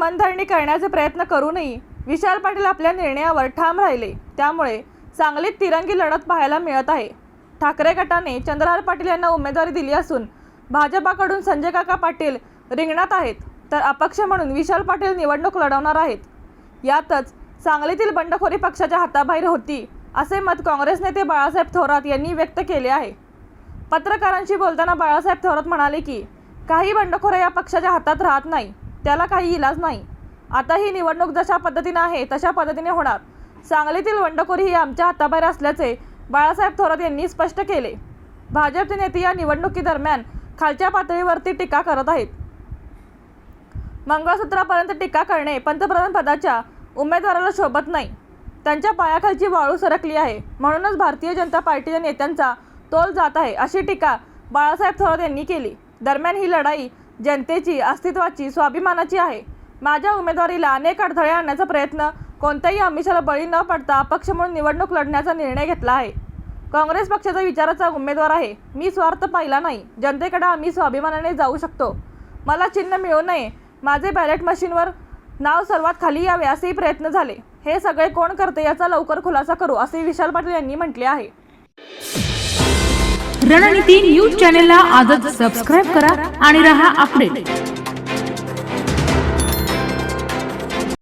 मनधरणी करण्याचे प्रयत्न करूनही विशाल पाटील आपल्या निर्णयावर ठाम राहिले। त्यामुळे सांगलीत तिरंगी लढत पाहायला मिळत आहे। ठाकरे गटाने चंद्रहार पाटील यांना उमेदवारी दिली असून भाजपाकडून संजय काका पाटील रिंगणात आहेत, तर अपक्ष म्हणून विशाल पाटील निवडणूक लढवणार आहेत। यातच सांगलीतील बंडखोरी पक्षाच्या हाताबाहेर होती, असे मत काँग्रेस नेते बाळासाहेब थोरात यांनी व्यक्त केले आहे। पत्रकारांशी बोलताना बाळासाहेब थोरात म्हणाले की काही बंडखोरे या पक्षाच्या हातात राहत नाही, त्याला काही इलाज नाही। आता ही निवडणूक जशा पद्धतीने आहे तशा पद्धतीने होणार। सांगलीतील बंडखोरी ही आमच्या हाताबाहेर असल्याचे बाळासाहेब थोरात यांनी स्पष्ट केले। भाजपचे नेते या निवडणुकीदरम्यान खालच्या पातळीवरती टीका करत आहेत। मंगळसूत्रापर्यंत टीका करणे पंतप्रधान पदाच्या उमेदवाराला शोभत नाही। त्यांच्या पायाखालची वाळू सरकली आहे, म्हणूनच भारतीय जनता पार्टीच्या नेत्यांचा तोल जात आहे, अशी टीका बाळासाहेब थोरात यांनी केली। दरम्यान ही लढाई जनतेची, अस्तित्वाची, स्वाभिमानाची आहे। माझ्या उमेदवारीला अनेक अडथळे आणण्याचा प्रयत्न कोणत्याही आमिषाला बळी न पडता अपक्ष म्हणून निवडणूक लढण्याचा निर्णय घेतला आहे। काँग्रेस पक्षाचा विचाराचा उमेदवार आहे। मी स्वार्थ पाहिला नाही। जनतेकडे आम्ही स्वाभिमानाने जाऊ शकतो। मला चिन्ह मिळू नये, माझे बॅलेट मशीनवर नाव सर्वात खाली यावे असेही प्रयत्न झाले। हे सगळे कोण करते याचा लवकर खुलासा करू, असे विशाल पाटील यांनी म्हटले आहे। रणनीती न्यूज चॅनेलला आजच सबस्क्राइब करा आणि रहा अपडेट।